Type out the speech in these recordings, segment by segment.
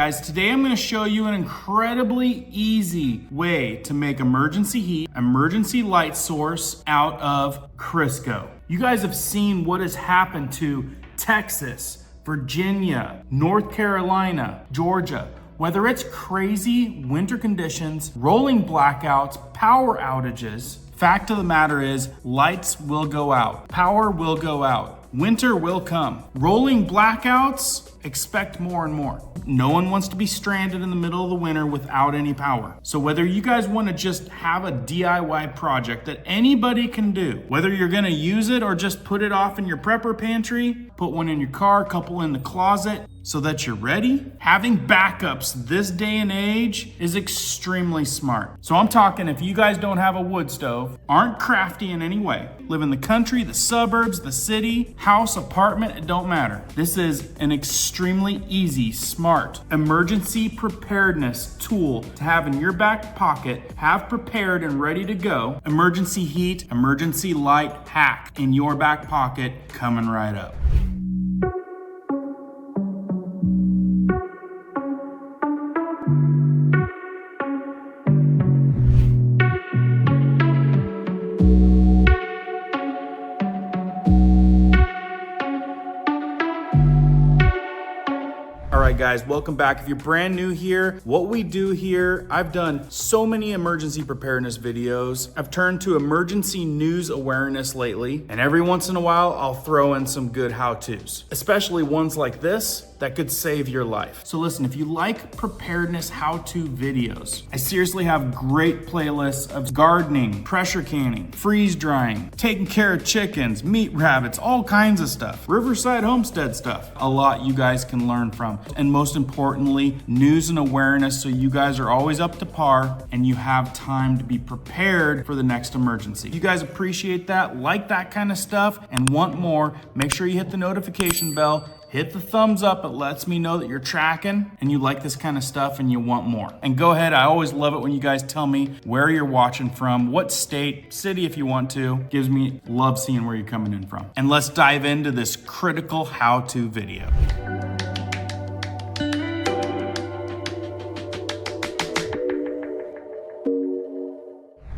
guys, today I'm going to show you an incredibly easy way to make emergency heat, emergency light source out of Crisco. You guys have seen what has happened to Texas, Virginia, North Carolina, Georgia. Whether it's crazy winter conditions, rolling blackouts, power outages, fact of the matter is lights will go out, power will go out. Winter will come. Rolling blackouts, expect more and more. No one wants to be stranded in the middle of the winter without any power. So whether you guys want to just have a DIY project that anybody can do, whether you're going to use it or just put it off in your prepper pantry, put one in your car, a couple in the closet, so that you're ready. Having backups this day and age is extremely smart. So I'm talking if you guys don't have a wood stove, aren't crafty in any way, live in the country, the suburbs, the city, house, apartment, it don't matter. This is an extremely easy, smart emergency preparedness tool to have in your back pocket, have prepared and ready to go. Emergency heat, emergency light hack in your back pocket coming right up. Alright guys, welcome back. If you're brand new here, what we do here, I've done so many emergency preparedness videos. I've turned to emergency news awareness lately, and every once in a while, I'll throw in some good how-tos, especially ones like this that could save your life. So listen, if you like preparedness how-to videos, I seriously have great playlists of gardening, pressure canning, freeze drying, taking care of chickens, meat rabbits, all kinds of stuff, Riverside homestead stuff. A lot you guys can learn from. And most importantly, news and awareness so you guys are always up to par and you have time to be prepared for the next emergency. If you guys appreciate that, like that kind of stuff, and want more, make sure you hit the notification bell. Hit the thumbs up, it lets me know that you're tracking and you like this kind of stuff and you want more. And go ahead, I always love it when you guys tell me where you're watching from, what state, city if you want to. Gives me love seeing where you're coming in from. And let's dive into this critical how-to video.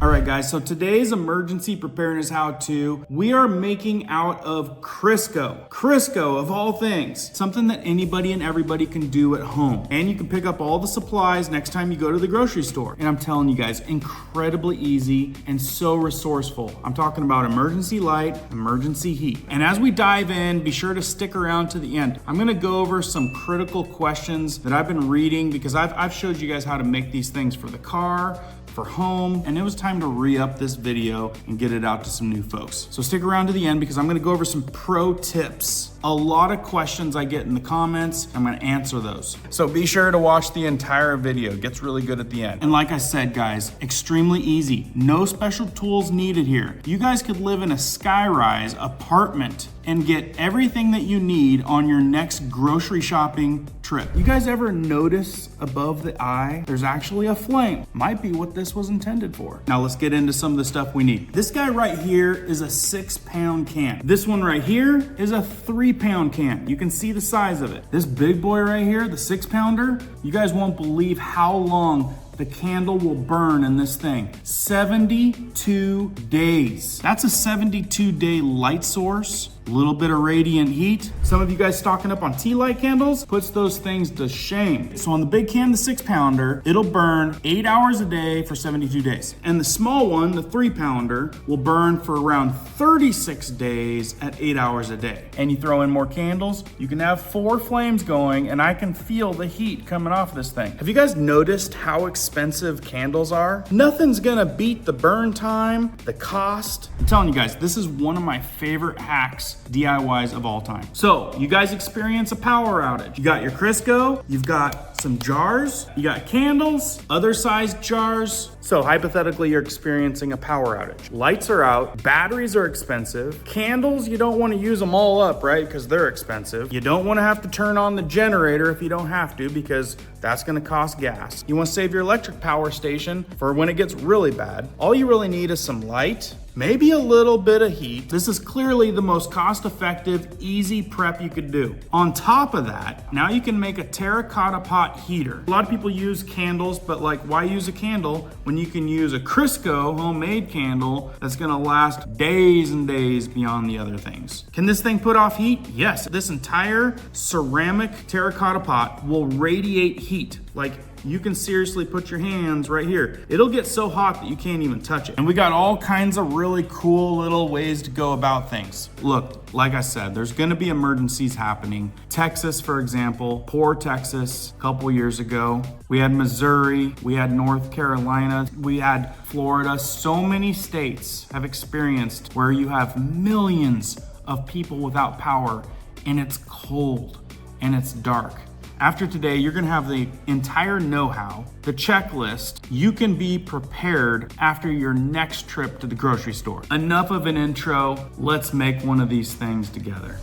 All right guys, so today's emergency preparedness how-to, we are making out of Crisco. Crisco of all things, something that anybody and everybody can do at home. And you can pick up all the supplies next time you go to the grocery store. And I'm telling you guys, incredibly easy and so resourceful. I'm talking about emergency light, emergency heat. And as we dive in, be sure to stick around to the end. I'm gonna go over some critical questions that I've been reading because I've showed you guys how to make these things for the car, for home, and it was time to re-up this video and get it out to some new folks. So stick around to the end because I'm gonna go over some pro tips. A lot of questions I get in the comments, I'm gonna answer those. So be sure to watch the entire video, it gets really good at the end. And like I said guys, extremely easy, no special tools needed here. You guys could live in a skyrise apartment and get everything that you need on your next grocery shopping trip. You guys ever notice above the eye, there's actually a flame? Might be what this was intended for. Now let's get into some of the stuff we need. This guy right here is a 6-pound can. This one right here is a 3-pound can. You can see the size of it. This big boy right here, the 6-pounder, you guys won't believe how long the candle will burn in this thing. 72 days. That's a 72-day light source. A little bit of radiant heat. Some of you guys stocking up on tea light candles puts those things to shame. So on the big can, the 6-pounder, it'll burn 8 hours a day for 72 days. And the small one, the 3-pounder, will burn for around 36 days at 8 hours a day. And you throw in more candles, you can have 4 flames going and I can feel the heat coming off this thing. Have you guys noticed how expensive candles are? Nothing's gonna beat the burn time, the cost. I'm telling you guys, this is one of my favorite hacks, DIYs of all time. So you guys experience a power outage. You got your Crisco, you've got some jars, you got candles, other sized jars. So hypothetically, you're experiencing a power outage. Lights are out, batteries are expensive, candles, you don't want to use them all up, right? Because they're expensive. You don't want to have to turn on the generator if you don't have to, because that's going to cost gas. You want to save your electric power station for when it gets really bad. All you really need is some light maybe a little bit of heat. This is clearly the most cost-effective, easy prep you could do. On top of that, now you can make a terracotta pot heater. A lot of people use candles, but like, why use a candle when you can use a Crisco homemade candle that's gonna last days and days beyond the other things? Can this thing put off heat? Yes. This entire ceramic terracotta pot will radiate heat. Like, you can seriously put your hands right here. It'll get so hot that you can't even touch it. And we got all kinds of really cool little ways to go about things. Look, like I said, there's gonna be emergencies happening. Texas, for example, poor Texas a couple years ago. We had Missouri, we had North Carolina, we had Florida. So many states have experienced where you have millions of people without power, and it's cold and it's dark. After today, you're gonna have the entire know-how, the checklist. You can be prepared after your next trip to the grocery store. Enough of an intro, let's make one of these things together.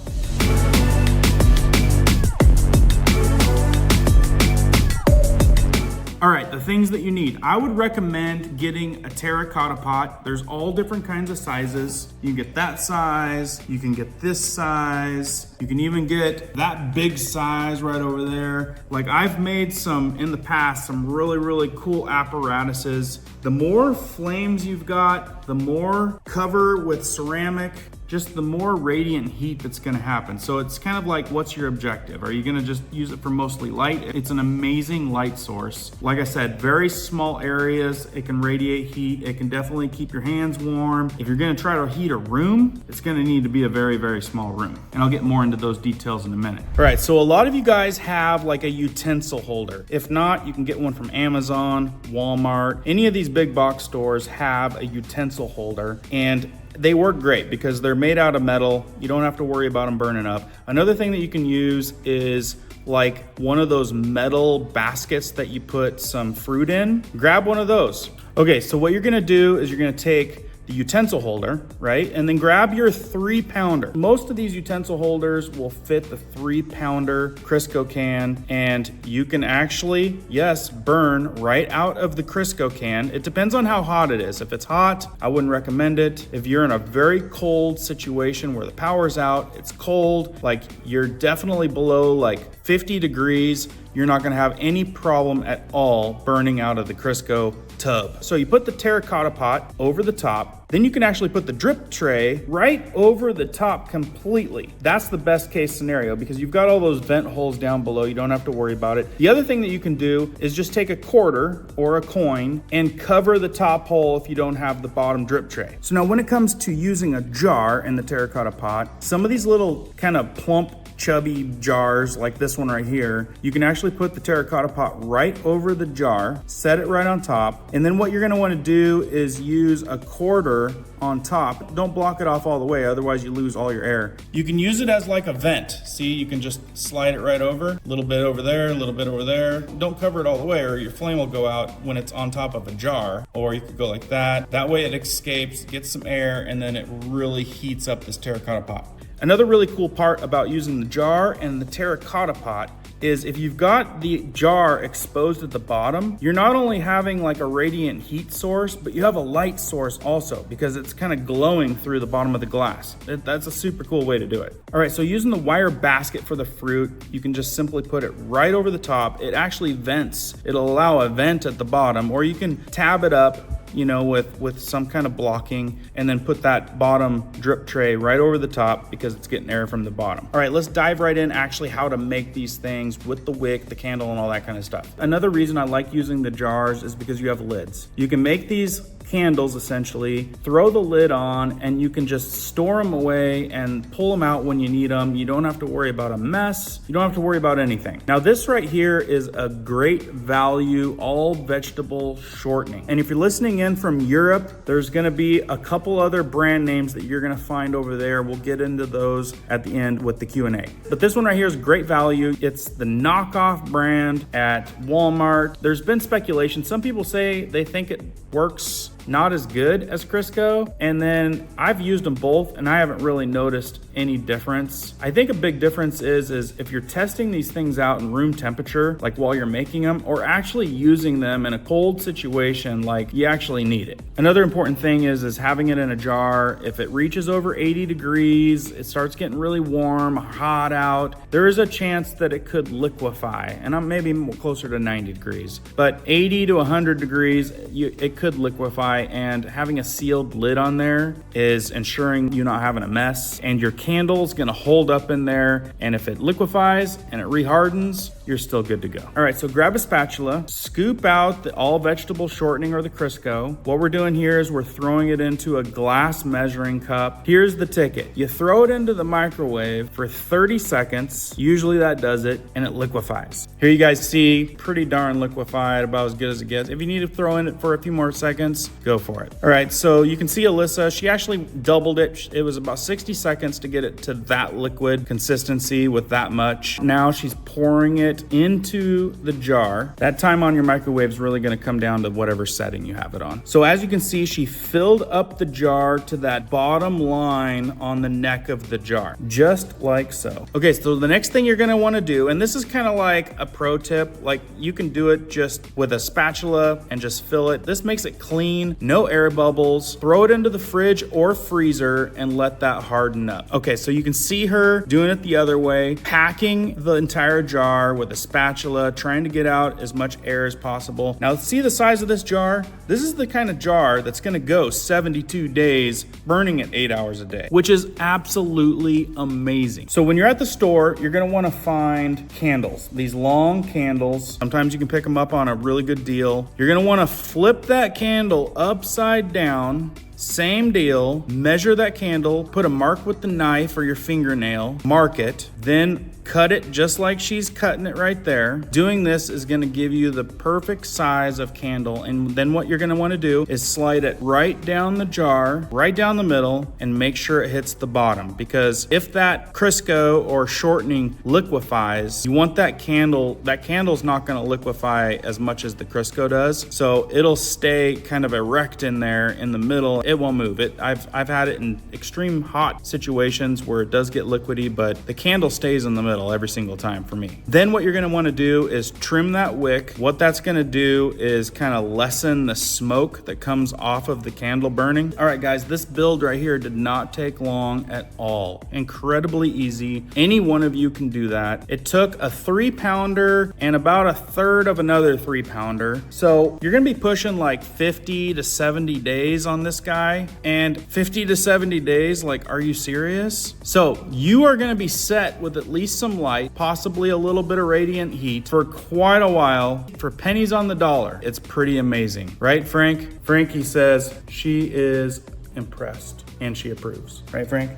All right, the things that you need. I would recommend getting a terracotta pot. There's all different kinds of sizes. You can get that size, you can get this size, you can even get that big size right over there. Like, I've made some in the past, some really, really cool apparatuses. The more flames you've got, the more cover with ceramic, just the more radiant heat that's gonna happen. So it's kind of like, what's your objective? Are you gonna just use it for mostly light? It's an amazing light source. Like I said, very small areas, it can radiate heat. It can definitely keep your hands warm. If you're gonna try to heat a room, it's gonna need to be a very, very small room. And I'll get more into those details in a minute. All right, so a lot of you guys have like a utensil holder. If not, you can get one from Amazon, Walmart. Any of these big box stores have a utensil holder, and they work great because they're made out of metal. You don't have to worry about them burning up. Another thing that you can use is like one of those metal baskets that you put some fruit in. Grab one of those. Okay, so what you're gonna do is you're gonna take the utensil holder, right? And then grab your 3-pounder. Most of these utensil holders will fit the 3-pounder Crisco can, and you can actually, yes, burn right out of the Crisco can. It depends on how hot it is. If it's hot, I wouldn't recommend it. If you're in a very cold situation where the power's out, it's cold, like you're definitely below like 50 degrees, you're not gonna have any problem at all burning out of the Crisco tub. So you put the terracotta pot over the top, then you can actually put the drip tray right over the top completely. That's the best case scenario because you've got all those vent holes down below. You don't have to worry about it. The other thing that you can do is just take a quarter or a coin and cover the top hole if you don't have the bottom drip tray. So now when it comes to using a jar in the terracotta pot, some of these little kind of plump chubby jars like this one right here, you can actually put the terracotta pot right over the jar, set it right on top, and then what you're gonna wanna do is use a quarter on top. Don't block it off all the way, otherwise you lose all your air. You can use it as like a vent. See, you can just slide it right over, a little bit over there, a little bit over there. Don't cover it all the way or your flame will go out when it's on top of a jar, or you could go like that. That way it escapes, gets some air, and then it really heats up this terracotta pot. Another really cool part about using the jar and the terracotta pot is if you've got the jar exposed at the bottom, you're not only having like a radiant heat source, but you have a light source also because it's kind of glowing through the bottom of the glass. That's a super cool way to do it. All right, so using the wire basket for the fruit, you can just simply put it right over the top. It actually vents. It'll allow a vent at the bottom, or you can tab it up, you know, with some kind of blocking, and then put that bottom drip tray right over the top because it's getting air from the bottom. All right, let's dive right in actually how to make these things with the wick, the candle, and all that kind of stuff. Another reason I like using the jars is because you have lids. You can make these candles essentially, throw the lid on, and you can just store them away and pull them out when you need them. You don't have to worry about a mess. You don't have to worry about anything. Now this right here is a great value, all vegetable shortening. And if you're listening in from Europe, there's gonna be a couple other brand names that you're gonna find over there. We'll get into those at the end with the Q&A. But this one right here is great value. It's the knockoff brand at Walmart. There's been speculation. Some people say they think it works not as good as Crisco. And then I've used them both and I haven't really noticed any difference. I think a big difference is if you're testing these things out in room temperature, like while you're making them, or actually using them in a cold situation, like you actually need it. Another important thing is having it in a jar. If it reaches over 80 degrees, it starts getting really warm, hot out, there is a chance that it could liquefy. And I'm maybe closer to 90 degrees, but 80 to 100 degrees, it could liquefy, and having a sealed lid on there is ensuring you're not having a mess, and your candle is gonna hold up in there, and if it liquefies and it rehardens, you're still good to go. All right, so grab a spatula, scoop out the all vegetable shortening or the Crisco. What we're doing here is we're throwing it into a glass measuring cup. Here's the ticket. You throw it into the microwave for 30 seconds. Usually that does it, and it liquefies. Here you guys see, pretty darn liquefied, about as good as it gets. If you need to throw in it for a few more seconds, go for it. All right, so you can see Alyssa, she actually doubled it. It was about 60 seconds to get it to that liquid consistency with that much. Now she's pouring it into the jar. That time on your microwave is really gonna come down to whatever setting you have it on. So as you can see, she filled up the jar to that bottom line on the neck of the jar, just like so. Okay, so the next thing you're gonna wanna do, and this is kind of like a pro tip, like you can do it just with a spatula and just fill it. This makes it clean, no air bubbles. Throw it into the fridge or freezer and let that harden up. Okay, so you can see her doing it the other way, packing the entire jar with a spatula, trying to get out as much air as possible. Now see the size of this jar? This is the kind of jar that's gonna go 72 days, burning it 8 hours a day, which is absolutely amazing. So when you're at the store, you're gonna wanna find candles, these long candles. Sometimes you can pick them up on a really good deal. You're gonna wanna flip that candle upside down. Same deal, measure that candle, put a mark with the knife or your fingernail, mark it, then cut it just like she's cutting it right there. Doing this is gonna give you the perfect size of candle, and then what you're gonna wanna do is slide it right down the jar, right down the middle, and make sure it hits the bottom, because if that Crisco or shortening liquefies, you want that candle's not gonna liquefy as much as the Crisco does, so it'll stay kind of erect in there in the middle. It won't move. I've had it in extreme hot situations where it does get liquidy, but the candle stays in the middle every single time for me. Then what you're gonna wanna do is trim that wick. What that's gonna do is kind of lessen the smoke that comes off of the candle burning. All right, guys, this build right here did not take long at all. Incredibly easy. Any one of you can do that. It took a 3-pounder and about a third of another 3-pounder. So you're gonna be pushing like 50 to 70 days on this guy, and 50 to 70 days, like, are you serious? So you are gonna be set with at least some light, possibly a little bit of radiant heat for quite a while. For pennies on the dollar, it's pretty amazing. Right, Frank? Frankie says she is impressed and she approves. Right, Frank?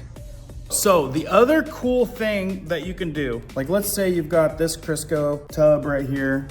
So the other cool thing that you can do, like let's say you've got this Crisco tub right here.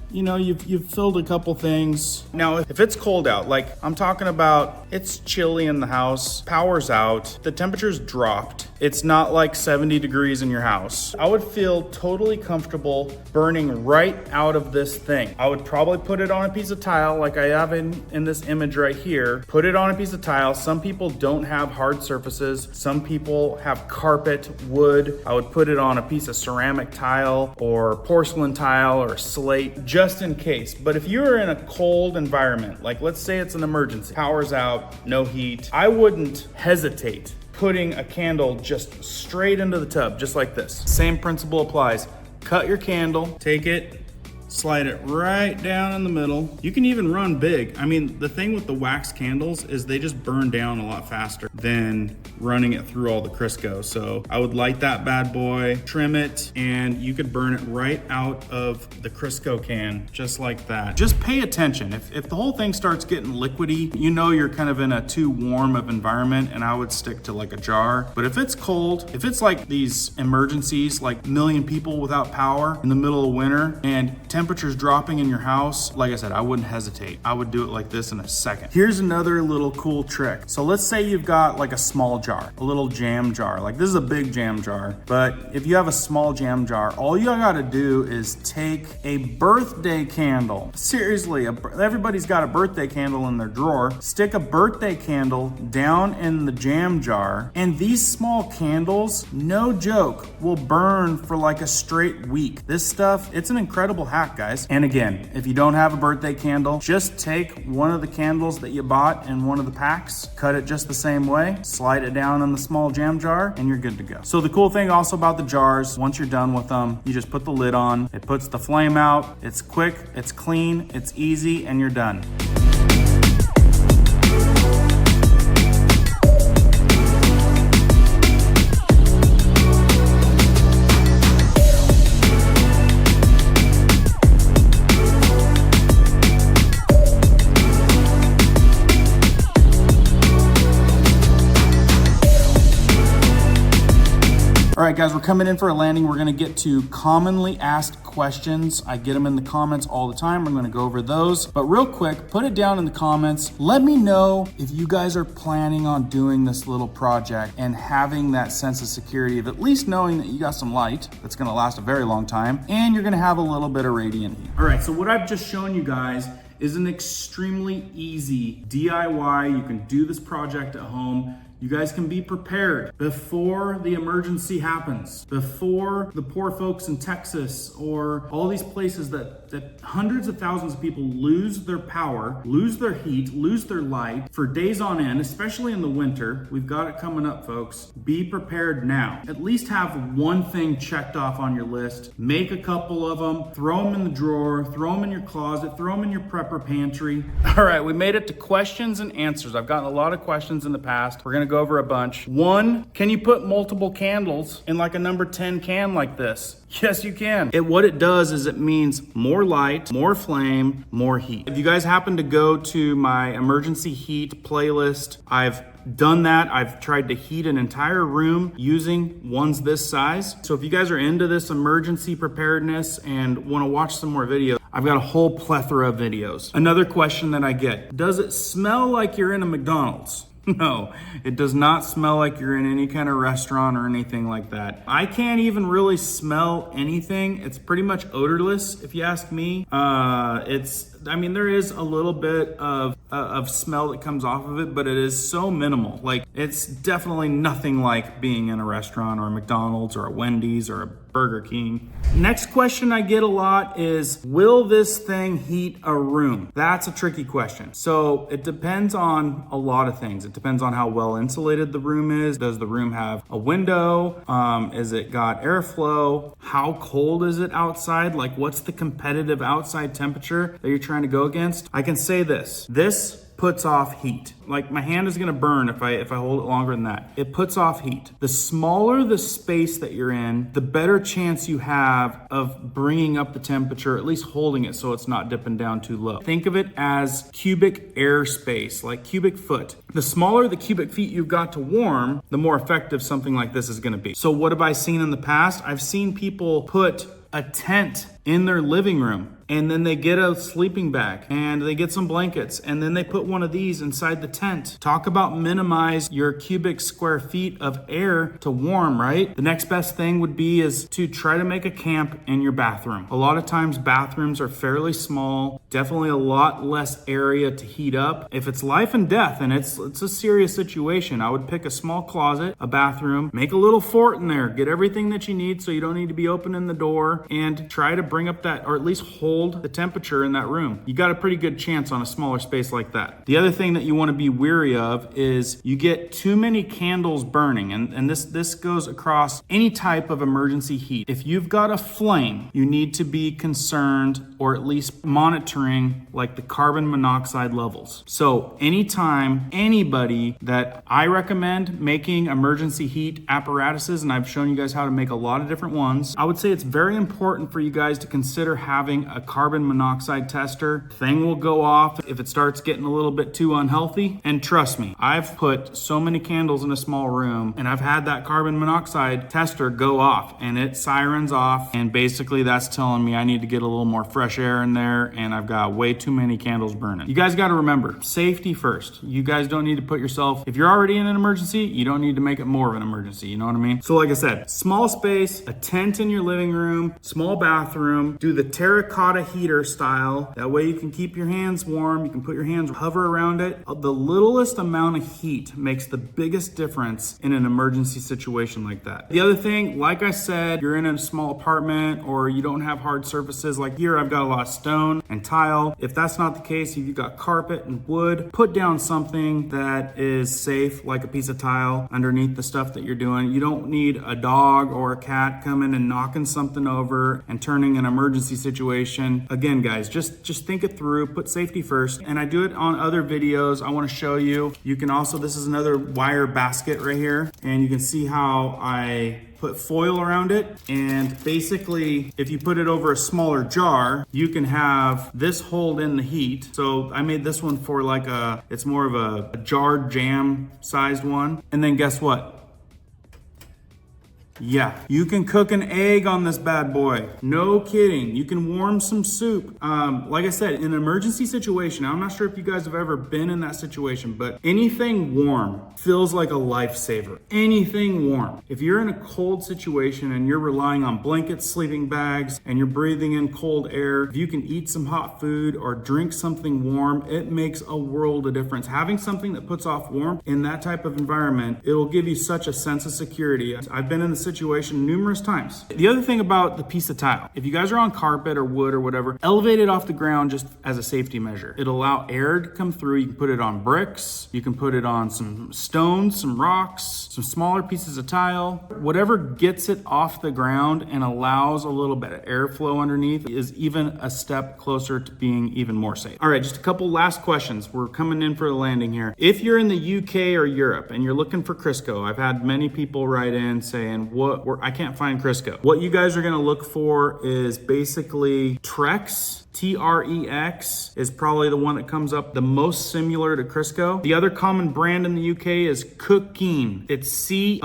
You know, you've filled a couple things. Now, if it's cold out, like I'm talking about, it's chilly in the house, power's out, the temperature's dropped, it's not like 70 degrees in your house, I would feel totally comfortable burning right out of this thing. I would probably put it on a piece of tile like I have in this image right here. Put it on a piece of tile. Some people don't have hard surfaces. Some people have carpet, wood. I would put it on a piece of ceramic tile or porcelain tile or slate, just in case. But if you're in a cold environment, like let's say it's an emergency, power's out, no heat, I wouldn't hesitate putting a candle just straight into the tub, just like this. Same principle applies. Cut your candle, take it, slide it right down in the middle. You can even run big. I mean, the thing with the wax candles is they just burn down a lot faster than running it through all the Crisco. So I would light that bad boy, trim it, and you could burn it right out of the Crisco can, just like that. Just pay attention. If the whole thing starts getting liquidy, you know you're kind of in a too warm of environment, and I would stick to like a jar. But if it's cold, if it's like these emergencies, like a million people without power in the middle of winter, and temperature temperature's dropping in your house, like I said, I wouldn't hesitate. I would do it like this in a second. Here's another little cool trick. So let's say you've got like a small jar, a little jam jar. Like this is a big jam jar, but if you have a small jam jar, all you gotta do is take a birthday candle. Seriously, everybody's got a birthday candle in their drawer. Stick a birthday candle down in the jam jar, and these small candles, no joke, will burn for like a straight week. This stuff, it's an incredible hack, guys. And again, if you don't have a birthday candle, just take one of the candles that you bought in one of the packs, cut it just the same way, slide it down in the small jam jar, and you're good to go. So the cool thing also about the jars, once you're done with them, you just put the lid on, it puts the flame out, it's quick, it's clean, it's easy, and you're done. All right, guys, we're coming in for a landing. We're gonna get to commonly asked questions. I get them in the comments all the time. We're gonna go over those. But real quick, put it down in the comments. Let me know if you guys are planning on doing this little project and having that sense of security of at least knowing that you got some light that's gonna last a very long time, and you're gonna have a little bit of radiant heat. All right, so what I've just shown you guys is an extremely easy DIY. You can do this project at home. You guys can be prepared before the emergency happens, before the poor folks in Texas or all these places that hundreds of thousands of people lose their power, lose their heat, lose their light for days on end, especially in the winter. We've got it coming up, folks. Be prepared now. At least have one thing checked off on your list. Make a couple of them, throw them in the drawer, throw them in your closet, throw them in your prepper pantry. All right, we made it to questions and answers. I've gotten a lot of questions in the past. We're gonna go over a bunch. One, can you put multiple candles in like a number 10 can like this? Yes, you can. What it does is it means more light, more flame, more heat. If you guys happen to go to my emergency heat playlist, I've done that. I've tried to heat an entire room using ones this size. So if you guys are into this emergency preparedness and want to watch some more videos, I've got a whole plethora of videos. Another question that I get, does it smell like you're in a McDonald's? No, it does not smell like you're in any kind of restaurant or anything like that. I can't even really smell anything. It's pretty much odorless, if you ask me. There is a little bit of smell that comes off of it, but it is so minimal. Like, it's definitely nothing like being in a restaurant or a McDonald's or a Wendy's or a Burger King. Next question I get a lot is, will this thing heat a room? That's a tricky question. So it depends on a lot of things. It depends on how well insulated the room is. Does the room have a window? Is it got airflow? How cold is it outside? Like, what's the competitive outside temperature that you're trying to go against? I can say this puts off heat. Like, my hand is gonna burn if I hold it longer than that. It puts off heat. The smaller the space that you're in, the better chance you have of bringing up the temperature, at least holding it so it's not dipping down too low. Think of it as cubic air space, like cubic foot. The smaller the cubic feet you've got to warm, the more effective something like this is gonna be. So what have I seen in the past? I've seen people put a tent in their living room, and then they get a sleeping bag and they get some blankets, and then they put one of these inside the tent. Talk about minimize your cubic square feet of air to warm, right? The next best thing would be is to try to make a camp in your bathroom. A lot of times bathrooms are fairly small, definitely a lot less area to heat up. If it's life and death and it's a serious situation, I would pick a small closet, a bathroom, make a little fort in there, get everything that you need so you don't need to be opening the door, and try to bring up that, or at least hold the temperature in that room. You got a pretty good chance on a smaller space like that. The other thing that you want to be weary of is you get too many candles burning, and this goes across any type of emergency heat. If you've got a flame, you need to be concerned or at least monitoring like the carbon monoxide levels. So anytime anybody that I recommend making emergency heat apparatuses, and I've shown you guys how to make a lot of different ones, I would say it's very important for you guys to to consider having a carbon monoxide tester. Thing will go off if it starts getting a little bit too unhealthy. And trust me, I've put so many candles in a small room and I've had that carbon monoxide tester go off and it sirens off. And basically that's telling me I need to get a little more fresh air in there and I've got way too many candles burning. You guys got to remember, safety first. You guys don't need to put yourself, if you're already in an emergency, you don't need to make it more of an emergency. You know what I mean? So like I said, small space, a tent in your living room, small bathroom, do the terracotta heater style. That way you can keep your hands warm. You can put your hands, hover around it. The littlest amount of heat makes the biggest difference in an emergency situation like that. The other thing, like I said, you're in a small apartment or you don't have hard surfaces. Like here, I've got a lot of stone and tile. If that's not the case, if you've got carpet and wood, put down something that is safe, like a piece of tile underneath the stuff that you're doing. You don't need a dog or a cat coming and knocking something over and turning an emergency situation. Again, guys, just think it through, put safety first. And I do it on other videos. I want to show you. You can also, this is another wire basket right here. And you can see how I put foil around it. And basically, if you put it over a smaller jar, you can have this hold in the heat. So I made this one for like it's more of a jarred jam sized one. And then guess what? Yeah, you can cook an egg on this bad boy. No kidding. You can warm some soup. Like I said, in an emergency situation, I'm not sure if you guys have ever been in that situation, but anything warm feels like a lifesaver. Anything warm. If you're in a cold situation and you're relying on blankets, sleeping bags, and you're breathing in cold air, if you can eat some hot food or drink something warm, it makes a world of difference. Having something that puts off warmth in that type of environment, it will give you such a sense of security. I've been in the situation numerous times. The other thing about the piece of tile, if you guys are on carpet or wood or whatever, elevate it off the ground just as a safety measure. It'll allow air to come through. You can put it on bricks, you can put it on some stones, some rocks, some smaller pieces of tile. Whatever gets it off the ground and allows a little bit of airflow underneath is even a step closer to being even more safe. All right, just a couple last questions. We're coming in for the landing here. If you're in the UK or Europe and you're looking for Crisco, I've had many people write in saying, I can't find Crisco. What you guys are gonna look for is basically Trex. T-R-E-X is probably the one that comes up the most similar to Crisco. The other common brand in the UK is Cookeen. It's C-O-O-K-E-E-N.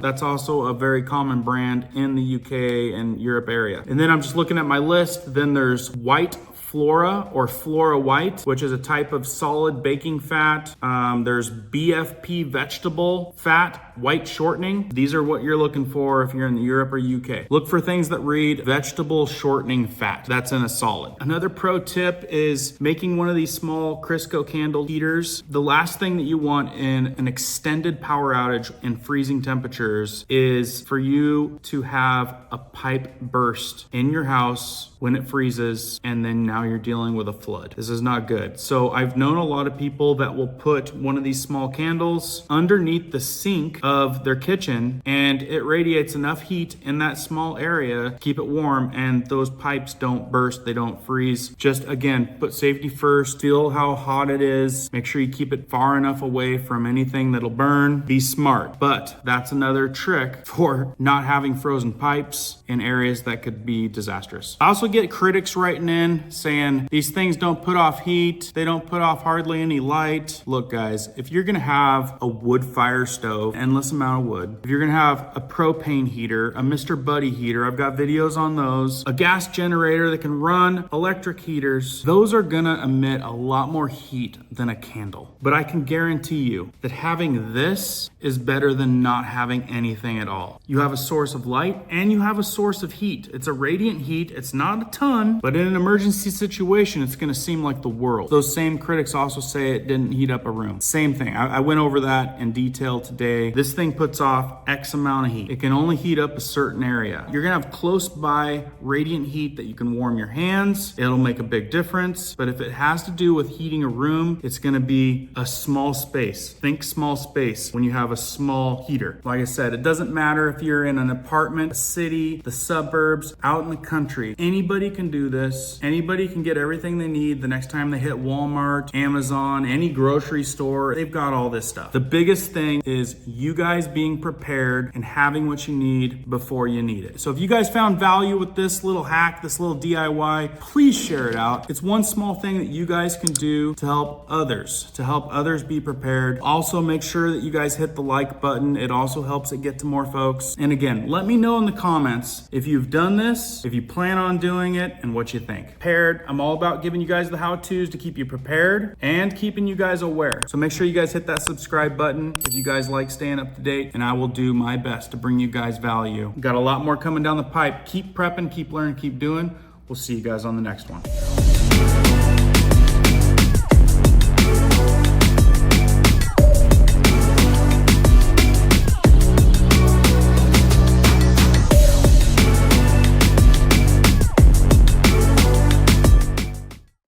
That's also a very common brand in the UK and Europe area. And then I'm just looking at my list. Then there's White Flora or Flora White, which is a type of solid baking fat. There's BFP vegetable fat, white shortening. These are what you're looking for if you're in Europe or UK. Look for things that read vegetable shortening fat. That's in a solid. Another pro tip is making one of these small Crisco candle heaters. The last thing that you want in an extended power outage in freezing temperatures is for you to have a pipe burst in your house when it freezes, and then now you're dealing with a flood. This is not good. So I've known a lot of people that will put one of these small candles underneath the sink of their kitchen, and it radiates enough heat in that small area to keep it warm, and those pipes don't burst, they don't freeze. Just again, put safety first, feel how hot it is, make sure you keep it far enough away from anything that'll burn. Be smart. But that's another trick for not having frozen pipes in areas that could be disastrous. I also get critics writing in saying these things don't put off heat, they don't put off hardly any light. Look guys, if you're gonna have a wood fire stove, endless amount of wood, if you're gonna have a propane heater, a Mr. Buddy heater, I've got videos on those, a gas generator that can run electric heaters, those are gonna emit a lot more heat than a candle. But I can guarantee you that having this is better than not having anything at all. You have a source of light and you have a source of heat. It's a radiant heat, it's not a ton, but in an emergency situation, it's gonna seem like the world. Those same critics also say it didn't heat up a room. Same thing, I went over that in detail today. This thing puts off X amount of heat. It can only heat up a certain area. You're gonna have close by radiant heat that you can warm your hands. It'll make a big difference, but if it has to do with heating a room, it's gonna be a small space. Think small space when you have a small heater. Like I said, it doesn't matter if you're in an apartment, a city, the suburbs, out in the country. Anybody can do this. Anybody Everybody can get everything they need the next time they hit Walmart, Amazon, any grocery store. They've got all this stuff. The biggest thing is you guys being prepared and having what you need before you need it. So if you guys found value with this little hack, this little DIY, please share it out. It's one small thing that you guys can do to help others be prepared. Also, make sure that you guys hit the like button. It also helps it get to more folks. And again, let me know in the comments if you've done this, if you plan on doing it, and what you think. Prepared, I'm all about giving you guys the how-tos to keep you prepared and keeping you guys aware. So make sure you guys hit that subscribe button if you guys like staying up to date, and I will do my best to bring you guys value. Got a lot more coming down the pipe. Keep prepping, keep learning, keep doing. We'll see you guys on the next one.